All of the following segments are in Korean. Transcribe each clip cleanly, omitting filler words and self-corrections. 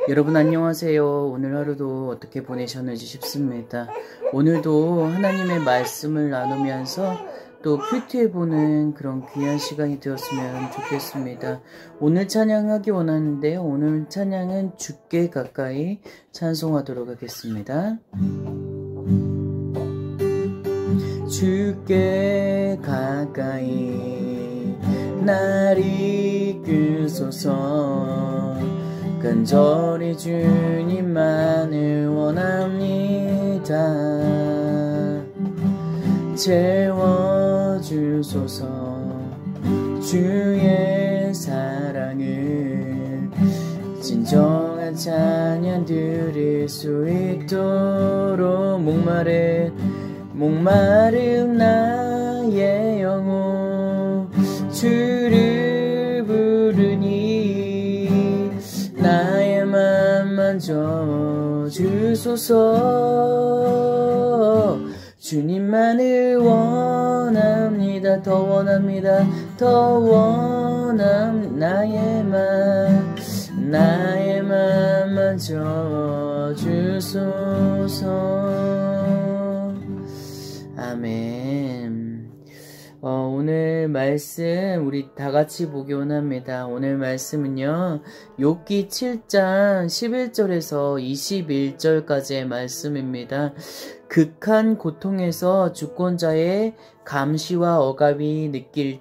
여러분 안녕하세요. 오늘 하루도 어떻게 보내셨는지 싶습니다. 오늘도 하나님의 말씀을 나누면서 또 큐티해보는 그런 귀한 시간이 되었으면 좋겠습니다. 오늘 찬양하기 원하는데요. 오늘 찬양은 주께 가까이 찬송하도록 하겠습니다. 주께 가까이 날 이끄소서. 간절히 주님만을 원합니다. 채워주소서. 주의 사랑을 진정한 찬양 드릴 수 있도록 목마른 나의 영혼 주를 부르니 나의 맘 만져주소서. 주님만을 원합니다. 더 원합니다. 나의 맘 만져주소서. 아멘. 오늘 말씀 우리 다같이 보기 원합니다. 오늘 말씀은요, 욥기 7장 11절에서 21절까지의 말씀입니다. 극한 고통에서 주권자의 감시와 억압을 느낄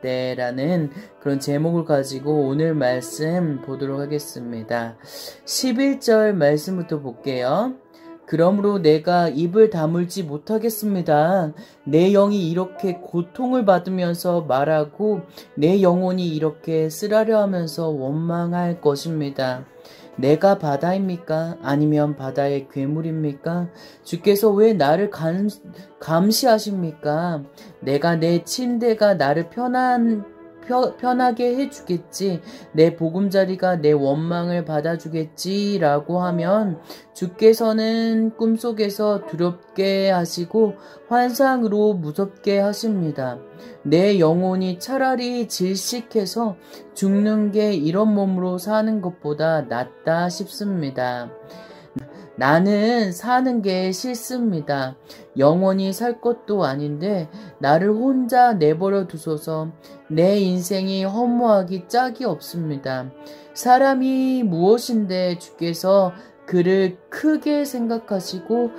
때라는 그런 제목을 가지고 오늘 말씀 보도록 하겠습니다. 11절 말씀부터 볼게요. 그러므로 내가 입을 다물지 못하겠습니다. 내 영이 이렇게 고통을 받으면서 말하고 내 영혼이 이렇게 쓰라려 하면서 원망할 것입니다. 내가 바다입니까? 아니면 바다의 괴물입니까? 주께서 왜 나를 감시하십니까? 내 침대가 나를 편하게 해주겠지. 내 보금자리가 내 원망을 받아주겠지 라고 하면 주께서는 꿈속에서 두렵게 하시고 환상으로 무섭게 하십니다. 내 영혼이 차라리 질식해서 죽는 게 이런 몸으로 사는 것보다 낫다 싶습니다. 나는 사는 게 싫습니다. 영원히 살 것도 아닌데 나를 혼자 내버려 두소서. 내 인생이 허무하기 짝이 없습니다. 사람이 무엇인데 주께서 그를 크게 생각하시고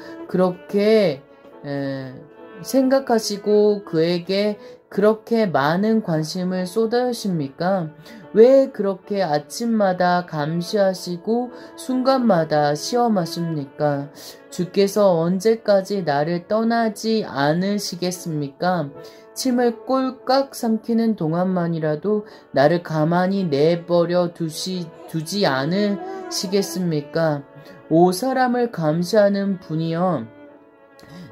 그에게 그렇게 많은 관심을 쏟으십니까? 왜 그렇게 아침마다 감시하시고 순간마다 시험하십니까? 주께서 언제까지 나를 떠나지 않으시겠습니까? 침을 꼴깍 삼키는 동안만이라도 나를 가만히 내버려 두지 않으시겠습니까? 오 사람을 감시하는 분이여,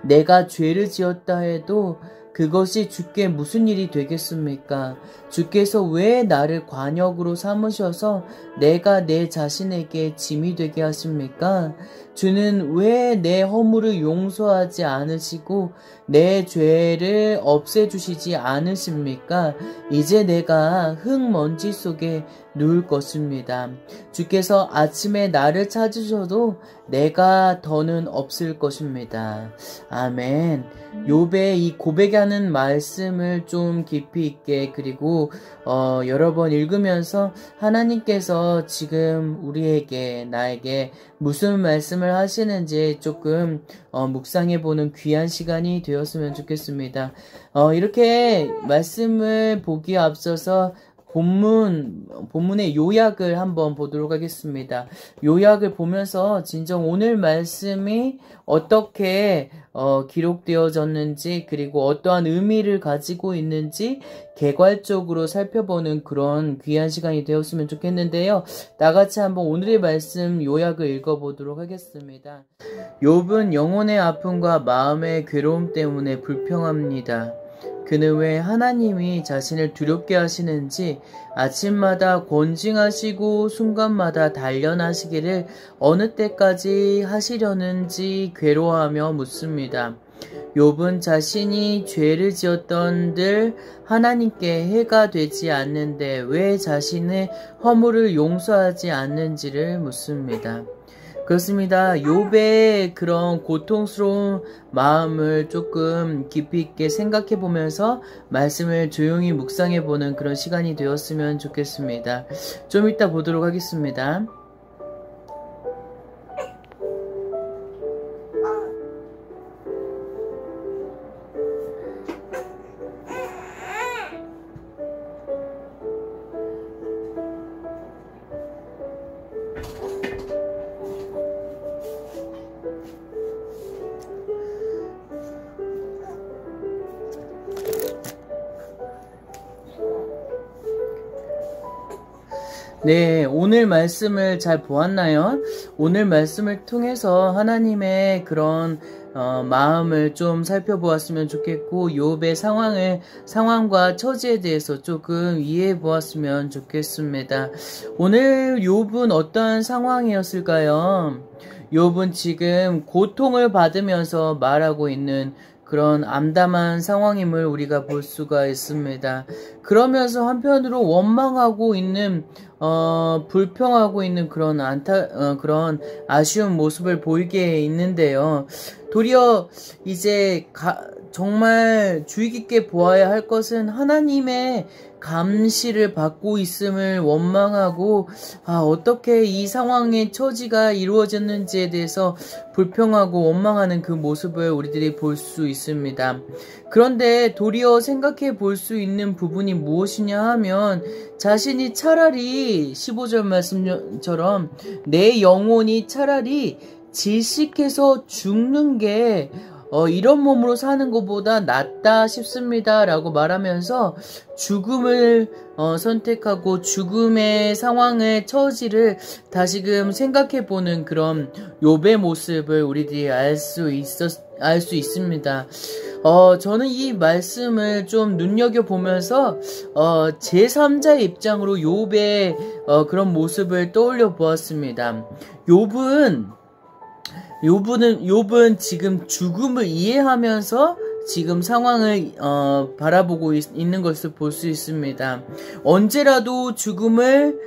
내가 죄를 지었다 해도 그것이 주께 무슨 일이 되겠습니까? 주께서 왜 나를 관역으로 삼으셔서 내가 내 자신에게 짐이 되게 하십니까? 주는 왜 내 허물을 용서하지 않으시고 내 죄를 없애주시지 않으십니까? 이제 내가 흙먼지 속에 누울 것입니다. 주께서 아침에 나를 찾으셔도 내가 더는 없을 것입니다. 아멘. 욥의 이 고백하는 말씀을 좀 깊이 있게 그리고 여러 번 읽으면서 하나님께서 지금 나에게 무슨 말씀을 하시는지 조금 묵상해보는 귀한 시간이 되었으면 좋겠습니다. 이렇게 말씀을 보기에 앞서서 본문의 요약을 한번 보도록 하겠습니다. 요약을 보면서 진정 오늘 말씀이 어떻게 기록되어졌는지 그리고 어떠한 의미를 가지고 있는지 개괄적으로 살펴보는 그런 귀한 시간이 되었으면 좋겠는데요. 나같이 한번 오늘의 말씀 요약을 읽어보도록 하겠습니다. 욥은 영혼의 아픔과 마음의 괴로움 때문에 불평합니다. 그는 왜 하나님이 자신을 두렵게 하시는지, 아침마다 권징하시고 순간마다 단련하시기를 어느 때까지 하시려는지 괴로워하며 묻습니다. 욥은 자신이 죄를 지었던들 하나님께 해가 되지 않는데 왜 자신의 허물을 용서하지 않는지를 묻습니다. 그렇습니다. 욥의 그런 고통스러운 마음을 조금 깊이 있게 생각해 보면서 말씀을 조용히 묵상해 보는 그런 시간이 되었으면 좋겠습니다. 좀 이따 보도록 하겠습니다. 네, 오늘 말씀을 잘 보았나요? 오늘 말씀을 통해서 하나님의 그런 마음을 좀 살펴보았으면 좋겠고 욥의 상황과 처지에 대해서 조금 이해해 보았으면 좋겠습니다. 오늘 욥은 어떤 상황이었을까요? 욥은 지금 고통을 받으면서 말하고 있는 그런 암담한 상황임을 우리가 볼 수가 있습니다. 그러면서 한편으로 원망하고 있는 불평하고 있는 그런 그런 아쉬운 모습을 보이게 있는데요. 도리어 이제 정말 주의 깊게 보아야 할 것은 하나님의 감시를 받고 있음을 원망하고 어떻게 이 상황의 처지가 이루어졌는지에 대해서 불평하고 원망하는 그 모습을 우리들이 볼 수 있습니다. 그런데 도리어 생각해 볼 수 있는 부분이 무엇이냐 하면 자신이 차라리 15절 말씀처럼 내 영혼이 차라리 질식해서 죽는 게 이런 몸으로 사는 것보다 낫다 싶습니다 라고 말하면서 죽음을 선택하고 죽음의 상황의 처지를 다시금 생각해보는 그런 욥의 모습을 우리들이 알 수 있습니다. 저는 이 말씀을 좀 눈여겨보면서 제3자의 입장으로 욥의 그런 모습을 떠올려 보았습니다. 욥은 지금 죽음을 이해하면서 지금 상황을 바라보고 있는 것을 볼 수 있습니다. 언제라도 죽음을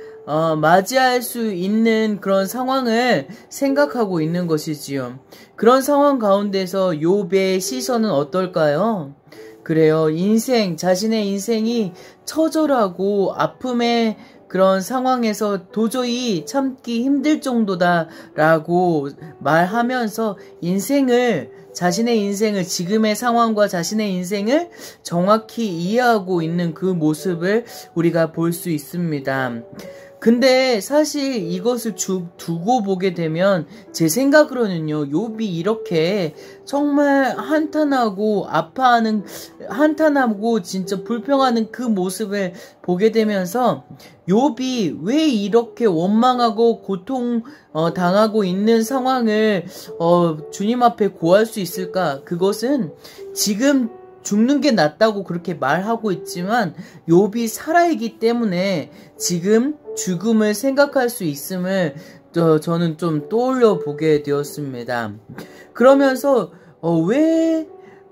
맞이할 수 있는 그런 상황을 생각하고 있는 것이지요. 그런 상황 가운데서 욥의 시선은 어떨까요? 그래요. 자신의 인생이 처절하고 아픔의 그런 상황에서 도저히 참기 힘들 정도다라고 말하면서 자신의 인생을 지금의 상황과 자신의 인생을 정확히 이해하고 있는 그 모습을 우리가 볼 수 있습니다. 근데 사실 이것을 두고 보게 되면 제 생각으로는요, 욥이 이렇게 정말 한탄하고 한탄하고 진짜 불평하는 그 모습을 보게 되면서 욥이 왜 이렇게 원망하고 고통 당하고 있는 상황을 주님 앞에 고할 수 있을까? 그것은 지금 죽는 게 낫다고 그렇게 말하고 있지만 욥이 살아있기 때문에 지금 죽음을 생각할 수 있음을 저는 좀 떠올려 보게 되었습니다. 그러면서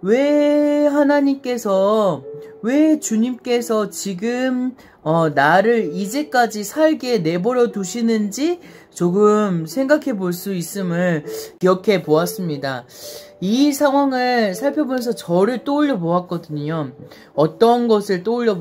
왜 하나님께서 왜 주님께서 지금 나를 이제까지 살게 내버려 두시는지 조금 생각해 볼 수 있음을 기억해 보았습니다. 이 상황을 살펴보면서 저를 떠올려 보았거든요. 어떤 것을 떠올려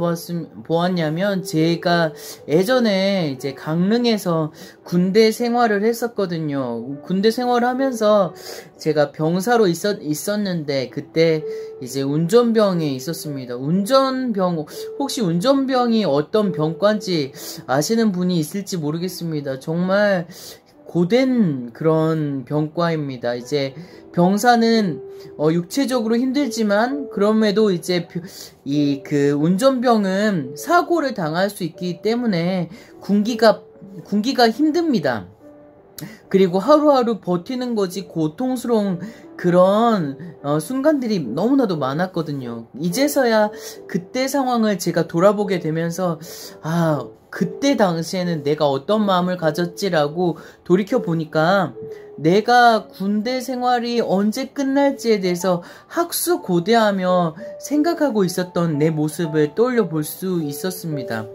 보았냐면 제가 예전에 이제 강릉에서 군대 생활을 했었거든요. 군대 생활을 하면서 제가 병사로 있었는데 그때 이제 운전병에 있었습니다. 혹시 운전병이 어떤 병과인지 아시는 분이 있을지 모르겠습니다. 정말 고된 그런 병과입니다. 이제 병사는 육체적으로 힘들지만 그럼에도 이제 그 운전병은 사고를 당할 수 있기 때문에 군기가 힘듭니다. 그리고 하루하루 버티는 것이 고통스러운 그런 순간들이 너무나도 많았거든요. 이제서야 그때 상황을 제가 돌아보게 되면서 그때 당시에는 내가 어떤 마음을 가졌지라고 돌이켜보니까 내가 군대 생활이 언제 끝날지에 대해서 학수고대하며 생각하고 있었던 내 모습을 떠올려 볼 수 있었습니다.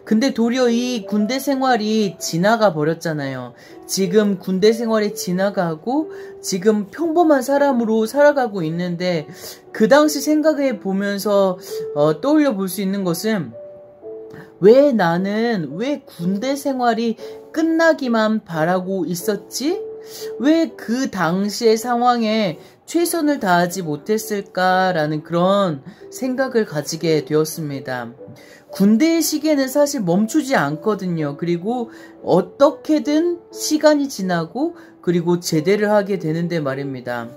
근데 도리어 이 군대 생활이 지나가 버렸잖아요. 지금 군대 생활이 지나가고 지금 평범한 사람으로 살아가고 있는데 그 당시 생각해 보면서 떠올려 볼 수 있는 것은 왜 나는 왜 군대 생활이 끝나기만 바라고 있었지? 왜 그 당시의 상황에 최선을 다하지 못했을까라는 그런 생각을 가지게 되었습니다. 군대의 시계는 사실 멈추지 않거든요. 그리고 어떻게든 시간이 지나고 그리고 제대를 하게 되는데 말입니다.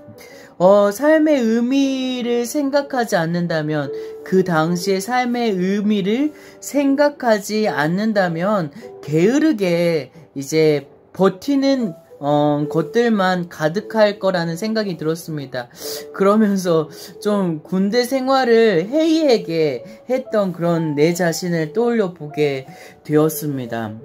삶의 의미를 생각하지 않는다면, 그 당시의 삶의 의미를 생각하지 않는다면 게으르게 이제 버티는 것들만 가득할 거라는 생각이 들었습니다. 그러면서 좀 군대 생활을 해이하게 했던 그런 내 자신을 떠올려 보게 되었습니다.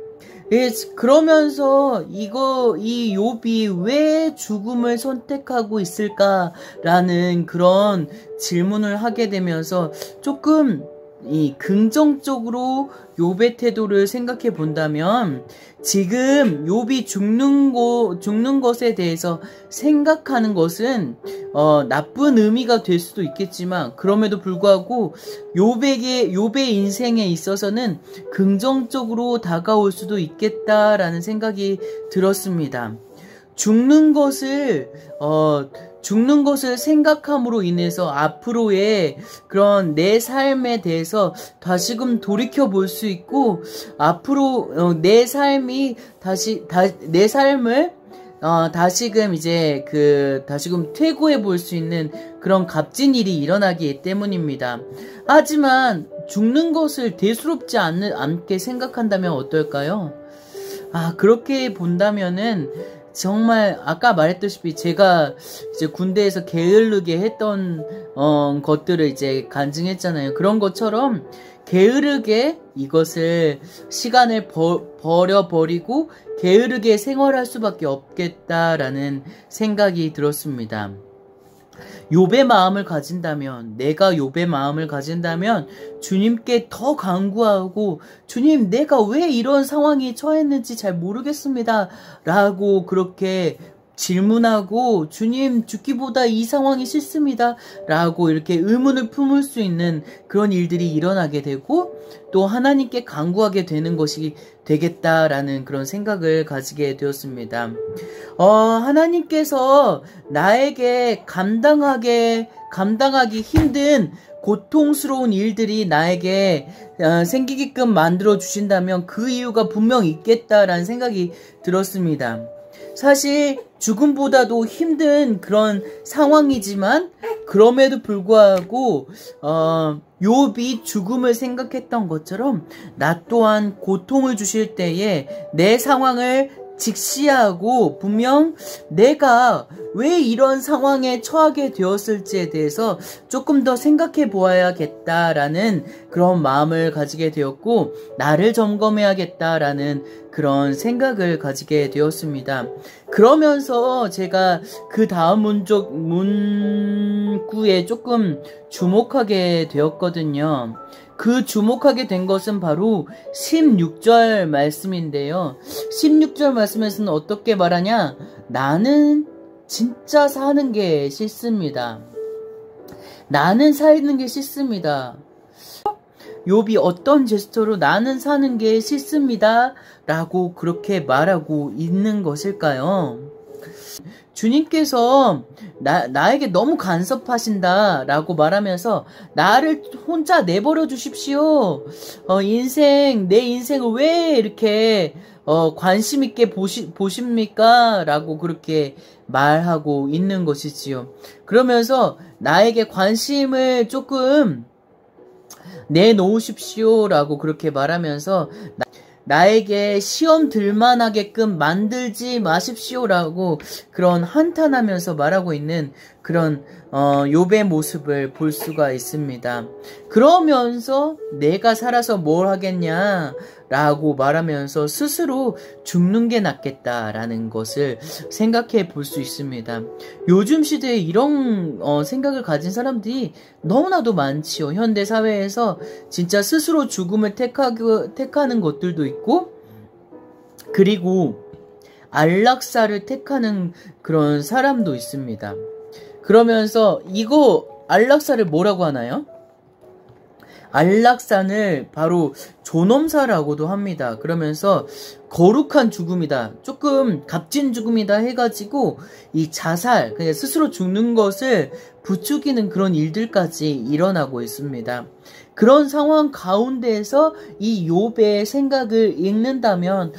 그러면서 이 욥이 왜 죽음을 선택하고 있을까라는 그런 질문을 하게 되면서 조금 이 긍정적으로 욥의 태도를 생각해 본다면 지금 욥이 죽는 것에 대해서 생각하는 것은 나쁜 의미가 될 수도 있겠지만 그럼에도 불구하고 욥의 인생에 있어서는 긍정적으로 다가올 수도 있겠다라는 생각이 들었습니다. 죽는 것을 생각함으로 인해서 앞으로의 그런 내 삶에 대해서 다시금 돌이켜 볼 수 있고, 앞으로 내 삶을 다시금 이제 다시금 퇴고해 볼 수 있는 그런 값진 일이 일어나기 때문입니다. 하지만 죽는 것을 대수롭지 않게 생각한다면 어떨까요? 그렇게 본다면은 정말 아까 말했다시피 제가 이제 군대에서 게으르게 했던 것들을 이제 간증했잖아요. 그런 것처럼 게으르게 이것을 시간을 버려버리고 게으르게 생활할 수밖에 없겠다라는 생각이 들었습니다. 욥의 마음을 가진다면, 내가 욥의 마음을 가진다면 주님께 더 간구하고, 주님, 내가 왜 이런 상황에 처했는지 잘 모르겠습니다 라고 그렇게 질문하고, 주님, 죽기보다 이 상황이 싫습니다 라고 이렇게 의문을 품을 수 있는 그런 일들이 일어나게 되고, 또 하나님께 간구하게 되는 것이 되겠다라는 그런 생각을 가지게 되었습니다. 하나님께서 나에게 감당하기 힘든 고통스러운 일들이 나에게 생기게끔 만들어 주신다면 그 이유가 분명 있겠다라는 생각이 들었습니다. 사실 죽음보다도 힘든 그런 상황이지만 그럼에도 불구하고 욥이 죽음을 생각했던 것처럼 나 또한 고통을 주실 때에 내 상황을 직시하고 분명 내가 왜 이런 상황에 처하게 되었을지에 대해서 조금 더 생각해 보아야겠다라는 그런 마음을 가지게 되었고, 나를 점검해야겠다라는 그런 생각을 가지게 되었습니다. 그러면서 제가 그 다음 문구에 조금 주목하게 되었거든요. 그 주목하게 된 것은 바로 16절 말씀인데요. 16절 말씀에서는 어떻게 말하냐? 나는 진짜 사는 게 싫습니다. 나는 사는 게 싫습니다. 욥이 어떤 제스처로 나는 사는 게 싫습니다 라고 그렇게 말하고 있는 것일까요? 주님께서 나에게 너무 간섭하신다 라고 말하면서 나를 혼자 내버려 주십시오. 내 인생을 왜 이렇게 관심 있게 보십니까? 라고 그렇게 말하고 있는 것이지요. 그러면서 나에게 관심을 조금 내놓으십시오 라고 그렇게 말하면서 나에게 시험 들만하게끔 만들지 마십시오라고 그런 한탄하면서 말하고 있는 그런 욥의 모습을 볼 수가 있습니다. 그러면서 내가 살아서 뭘 하겠냐 라고 말하면서 스스로 죽는 게 낫겠다라는 것을 생각해 볼 수 있습니다. 요즘 시대에 이런 생각을 가진 사람들이 너무나도 많지요. 현대 사회에서 진짜 스스로 죽음을 택하는 것들도 있고, 그리고 안락사를 택하는 그런 사람도 있습니다. 그러면서 이거 안락사를 뭐라고 하나요? 안락사를 바로 존엄사라고도 합니다. 그러면서 거룩한 죽음이다, 조금 값진 죽음이다 해가지고 이 자살, 그냥 스스로 죽는 것을 부추기는 그런 일들까지 일어나고 있습니다. 그런 상황 가운데에서 이 욥의 생각을 읽는다면,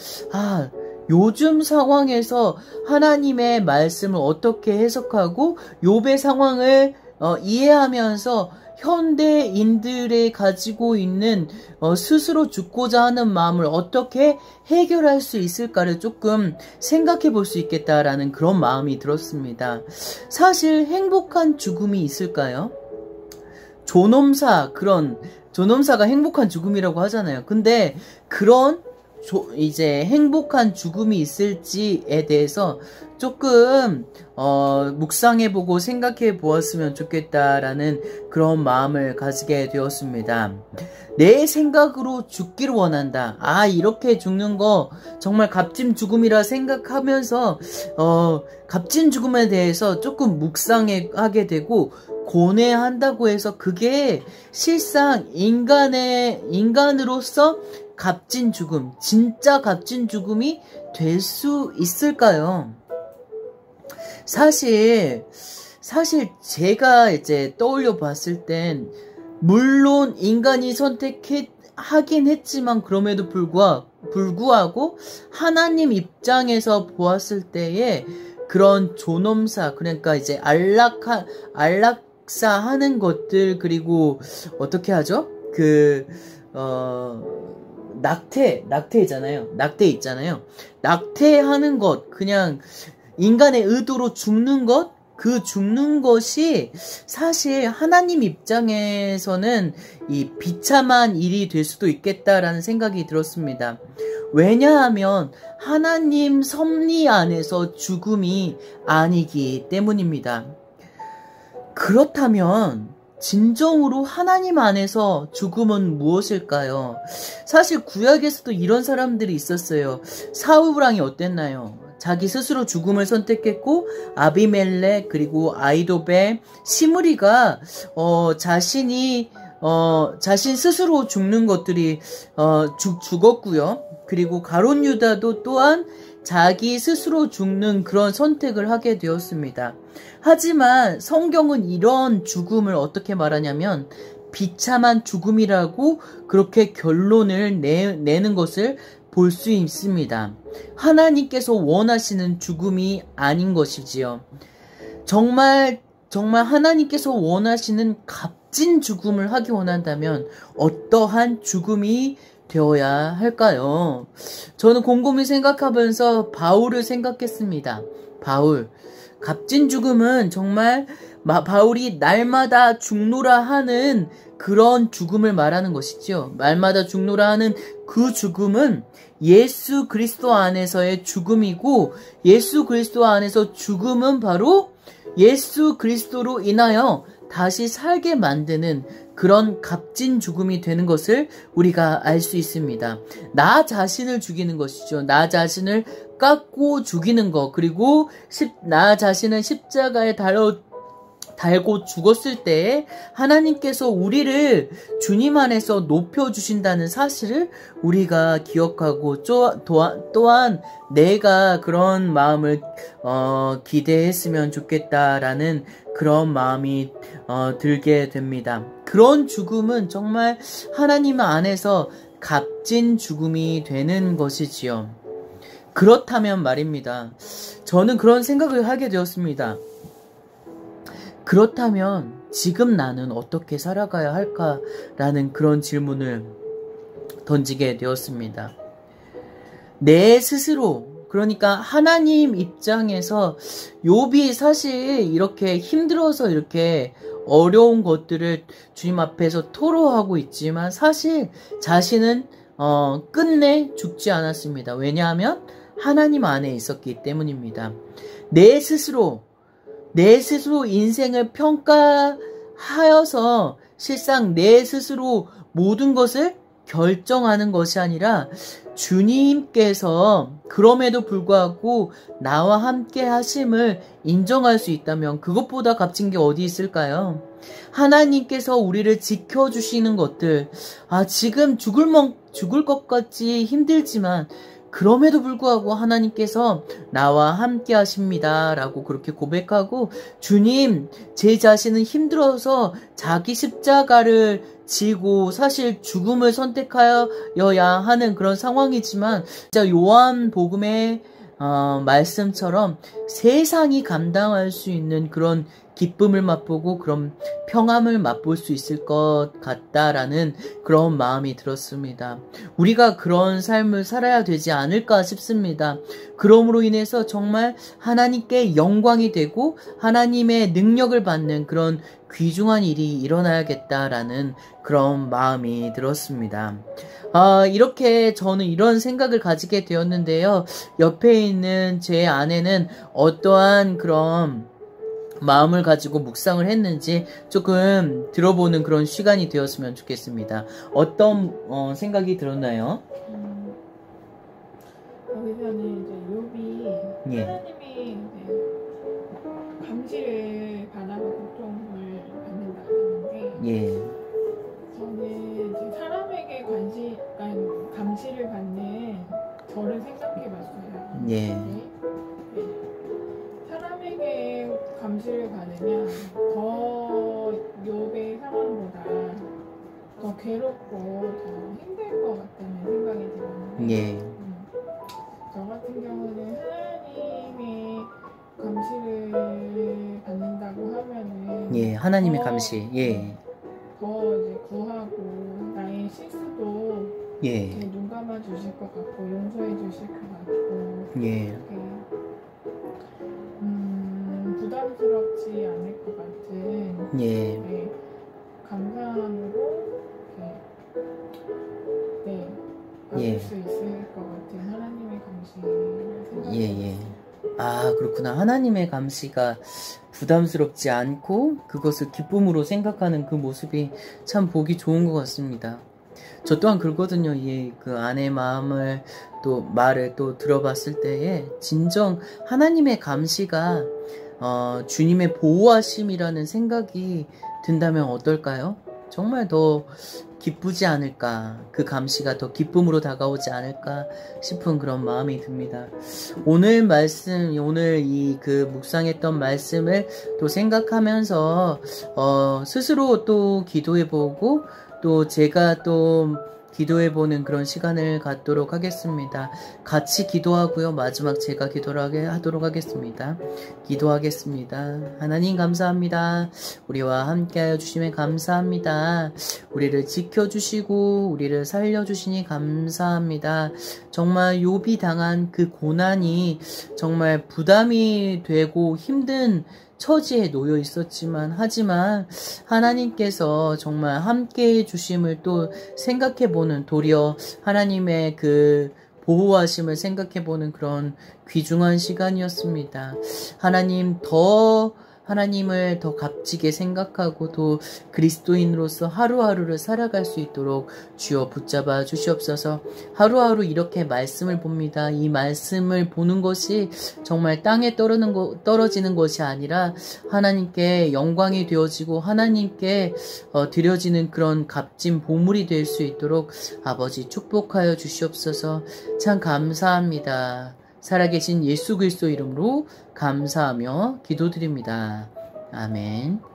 요즘 상황에서 하나님의 말씀을 어떻게 해석하고 욥의 상황을 이해하면서 현대인들의 가지고 있는 스스로 죽고자 하는 마음을 어떻게 해결할 수 있을까를 조금 생각해 볼 수 있겠다라는 그런 마음이 들었습니다. 사실 행복한 죽음이 있을까요? 존엄사가 행복한 죽음이라고 하잖아요. 근데 그런 이제 행복한 죽음이 있을지에 대해서 조금 묵상해보고 생각해 보았으면 좋겠다라는 그런 마음을 가지게 되었습니다. 내 생각으로 죽기를 원한다. 이렇게 죽는 거 정말 값진 죽음이라 생각하면서 값진 죽음에 대해서 조금 묵상하게 되고 고뇌한다고 해서 그게 실상 인간으로서 값진 죽음, 진짜 값진 죽음이 될 수 있을까요? 사실 제가 이제 떠올려 봤을 땐, 물론 인간이 선택하긴 했지만 그럼에도 불구하고 하나님 입장에서 보았을 때에 그런 존엄사, 그러니까 이제 안락사하는 것들, 그리고 어떻게 하죠? 낙태 있잖아요. 낙태하는 것, 그냥 인간의 의도로 죽는 것, 그 죽는 것이 사실 하나님 입장에서는 이 비참한 일이 될 수도 있겠다라는 생각이 들었습니다. 왜냐하면 하나님 섭리 안에서 죽음이 아니기 때문입니다. 그렇다면 진정으로 하나님 안에서 죽음은 무엇일까요? 사실 구약에서도 이런 사람들이 있었어요. 사울왕이 어땠나요? 자기 스스로 죽음을 선택했고, 아비멜렉, 그리고 아이도벳, 시므리가 자신 스스로 죽는 것들이 죽었고요. 그리고 가룟 유다도 또한 자기 스스로 죽는 그런 선택을 하게 되었습니다. 하지만 성경은 이런 죽음을 어떻게 말하냐면 비참한 죽음이라고 그렇게 결론을 내는 것을 볼 수 있습니다. 하나님께서 원하시는 죽음이 아닌 것이지요. 정말 하나님께서 원하시는 값진 죽음을 하기 원한다면 어떠한 죽음이 되어야 할까요? 저는 곰곰이 생각하면서 바울을 생각했습니다. 바울, 값진 죽음은 정말 바울이 날마다 죽노라 하는 그런 죽음을 말하는 것이죠. 날마다 죽노라 하는 그 죽음은 예수 그리스도 안에서의 죽음이고, 예수 그리스도 안에서 죽음은 바로 예수 그리스도로 인하여 다시 살게 만드는 그런 값진 죽음이 되는 것을 우리가 알 수 있습니다. 나 자신을 죽이는 것이죠. 나 자신을 깎고 죽이는 것, 그리고 나 자신을 십자가에 달고 죽었을 때 하나님께서 우리를 주님 안에서 높여주신다는 사실을 우리가 기억하고, 또한 내가 그런 마음을 기대했으면 좋겠다라는 그런 마음이 들게 됩니다. 그런 죽음은 정말 하나님 안에서 값진 죽음이 되는 것이지요. 그렇다면 말입니다. 저는 그런 생각을 하게 되었습니다. 그렇다면 지금 나는 어떻게 살아가야 할까라는 그런 질문을 던지게 되었습니다. 내 스스로 그러니까 하나님 입장에서 욥이 사실 이렇게 힘들어서 이렇게 어려운 것들을 주님 앞에서 토로하고 있지만 사실 자신은 끝내 죽지 않았습니다. 왜냐하면 하나님 안에 있었기 때문입니다. 내 스스로 인생을 평가하여서 실상 내 스스로 모든 것을 결정하는 것이 아니라 주님께서 그럼에도 불구하고 나와 함께 하심을 인정할 수 있다면 그것보다 값진 게 어디 있을까요? 하나님께서 우리를 지켜주시는 것들, 지금 죽을 것 같이 힘들지만 그럼에도 불구하고 하나님께서 나와 함께 하십니다 라고 그렇게 고백하고, 주님, 제 자신은 힘들어서 자기 십자가를 지고 사실 죽음을 선택하여야 하는 그런 상황이지만, 진짜 요한복음의 말씀처럼 세상이 감당할 수 있는 그런 기쁨을 맛보고 그런 평안을 맛볼 수 있을 것 같다라는 그런 마음이 들었습니다. 우리가 그런 삶을 살아야 되지 않을까 싶습니다. 그러므로 인해서 정말 하나님께 영광이 되고 하나님의 능력을 받는 그런 귀중한 일이 일어나야겠다라는 그런 마음이 들었습니다. 이렇게 저는 이런 생각을 가지게 되었는데요. 옆에 있는 제 아내는 어떠한 그런 마음을 가지고 묵상을 했는지 조금 들어보는 그런 시간이 되었으면 좋겠습니다. 어떤 생각이 들었나요? 여기서는 이제 욥이 예. 하나님이 감시를 받아서 고통을 받는다 했는데, 예. 저는 이제 사람에게 감시를 받는 저를 생각해봤어요. 예. 네. 사람에게 감시를 받으면 더 욥의 상황보다 더 괴롭고 더 힘들 것 같다는 생각이 들었는데, 예. 저 같은 경우는 하나님의 감시를 받는다고 하면은 예. 하나님의 감시. 예. 더 이제 구하고 나의 실수도 예. 눈 감아 주실 것 같고 용서해 주실 것 같고, 예. 부담스럽지 않을 것 같은 예. 감사함으로 받을 예. 수 있을 것 같은 하나님의 감시를 생각해요. 예. 그렇구나. 하나님의 감시가 부담스럽지 않고 그것을 기쁨으로 생각하는 그 모습이 참 보기 좋은 것 같습니다. 저 또한 그러거든요. 그 아내의 마음을 말을 들어봤을 때에 진정 하나님의 감시가 주님의 보호하심이라는 생각이 든다면 어떨까요? 정말 더 기쁘지 않을까, 그 감시가 더 기쁨으로 다가오지 않을까 싶은 그런 마음이 듭니다. 오늘 묵상했던 말씀을 또 생각하면서 스스로 또 기도해보고 또 제가 또 기도해보는 그런 시간을 갖도록 하겠습니다. 같이 기도하고요. 마지막 제가 기도를 하도록 하겠습니다. 기도하겠습니다. 하나님 감사합니다. 우리와 함께하여 주심에 감사합니다. 우리를 지켜주시고 우리를 살려주시니 감사합니다. 정말 욥이 당한 그 고난이 정말 부담이 되고 힘든 처지에 놓여 있었지만, 하지만 하나님께서 정말 함께 해주심을 또 생각해보는, 도리어 하나님의 그 보호하심을 생각해보는 그런 귀중한 시간이었습니다. 하나님을 더 값지게 생각하고 또 그리스도인으로서 하루하루를 살아갈 수 있도록 주여 붙잡아 주시옵소서. 하루하루 이렇게 말씀을 봅니다. 이 말씀을 보는 것이 정말 땅에 떨어지는 것이 아니라 하나님께 영광이 되어지고 하나님께 드려지는 그런 값진 보물이 될 수 있도록 아버지 축복하여 주시옵소서. 참 감사합니다. 살아계신 예수 그리스도 이름으로 감사하며 기도드립니다. 아멘.